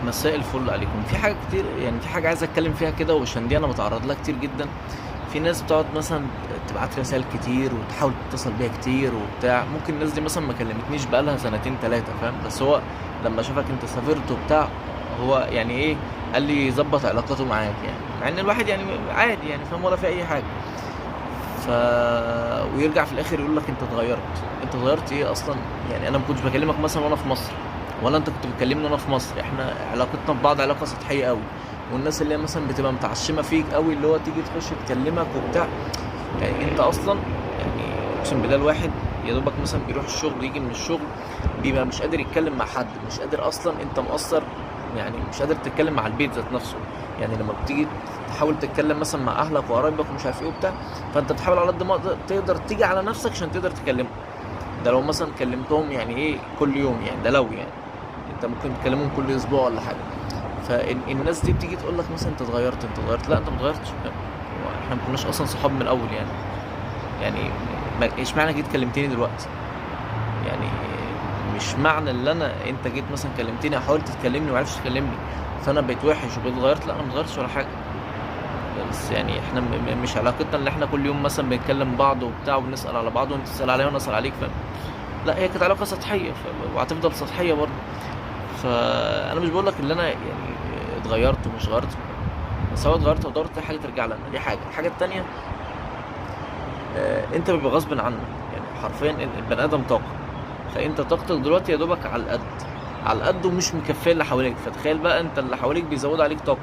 مساء الفل عليكم. في حاجة كتير، يعني في حاجة عايز اتكلم فيها كده، وعشان دي انا بتعرض لها كتير جدا. في ناس بتقعد مثلا تبعت لي رسائل كتير وتحاول تتصل بيها كتير وبتاع. ممكن الناس دي مثلا ما كلمتنيش بقالها سنتين تلاتة، فاهم؟ بس هو لما شافك انت سافرت وبتاع، هو يعني ايه، قال لي ظبط علاقاته معاك، يعني مع ان الواحد يعني عادي، يعني فاهم، ولا في اي حاجة. ف ويرجع في الاخر يقول لك انت اتغيرت. انت اتغيرت ايه اصلا؟ يعني انا ما كنتش بكلمك مثلا وانا في مصر، ولا انت كنت بتكلمني وانا في مصر. احنا علاقتنا ببعض علاقه سطحيه قوي. والناس اللي هي مثلا بتبقى متعشمه فيك قوي، اللي هو تيجي تخش تكلمك وبتاع. يعني انت اصلا، يعني اقسم بالله الواحد يا دوبك مثلا بيروح الشغل، يجي من الشغل بيبقى مش قادر يتكلم مع حد، مش قادر اصلا، انت مقصر. يعني مش قادر تتكلم مع البيت ذات نفسه. يعني لما بتيجي تحاول تتكلم مثلا مع اهلك وقرايبك ومش عارف ايه وبتاع، فانت بتحاول على قد ما تقدر تيجي على نفسك عشان تقدر تكلمهم. ده لو مثلا كلمتهم يعني ايه كل يوم، يعني ده لو يعني انت ممكن تكلمهم كل اسبوع ولا حاجه. فالناس دي بتيجي تقول لك مثلا انت اتغيرت، انت اتغيرت. لا، انت ما اتغيرتش. احنا ما كناش اصلا صحاب من الاول يعني. يعني ايش معنى جيت كلمتني دلوقتي؟ يعني مش معنى ان انت جيت مثلا كلمتني، حاولت تكلمني وما عرفتش تكلمني، فانا بقيت وحش وبقيت اتغيرت. لا، انا ما اتغيرتش ولا حاجه. بس يعني احنا مش علاقتنا ان احنا كل يوم مثلا بنتكلم بعض وبتاع وبنسال على بعض، وانت تسال عليا وانا اسال عليك، فاهم؟ لا، هي كانت علاقه سطحيه، وهتفضل سطحيه برضه. فانا مش بقول لك ان انا يعني اتغيرت ومش غيرت، بس هو اتغيرت ودورت حاجه ترجع لنا. دي حاجه. الحاجه التانيه، انت بيبقى غصب عنك. يعني حرفيا البني ادم طاقه. فانت طاقتك دلوقتي يا دوبك على القد، على القد، ومش مكفيه اللي حواليك. فتخيل بقى انت اللي حواليك بيزود عليك طاقه.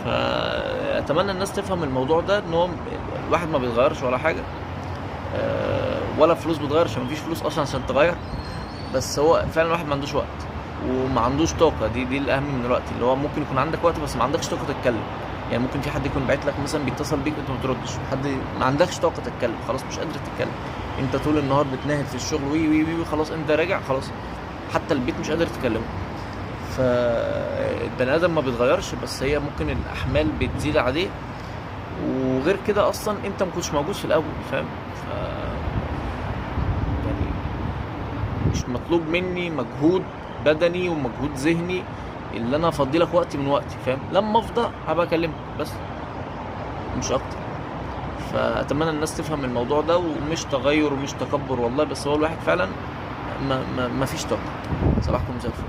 فاتمنى الناس تفهم الموضوع ده، ان هو الواحد ما بيتغيرش ولا حاجه. ولا فلوس بتغير، عشان مفيش فلوس اصلا عشان تغير. بس هو فعلا الواحد ما عندوش وقت وما عندوش طاقه. دي الاهم من الوقت. اللي هو ممكن يكون عندك وقت بس ما عندكش طاقه تتكلم. يعني ممكن في حد يكون باعت لك مثلا، بيتصل بيك انت ما تردش، حد ما عندكش طاقه تتكلم، خلاص مش قادر تتكلم. انت طول النهار بتنهد في الشغل، وي وي وي، خلاص انت راجع خلاص، حتى البيت مش قادر تكلمه. فالبني ادم ما بيتغيرش، بس هي ممكن الاحمال بتزيد عليه. وغير كده اصلا انت ما كنتش موجود في الاول، فاهم؟ يعني مش مطلوب مني مجهود بدني ومجهود ذهني اللي انا افضي لك وقتي من وقتي، فاهم؟ لما افضى هبقى اكلمك بس، مش اكتر. فاتمنى الناس تفهم الموضوع ده، ومش تغير ومش تكبر والله، بس هو الواحد فعلا ما فيش طاقه. صباحكم زي الفل.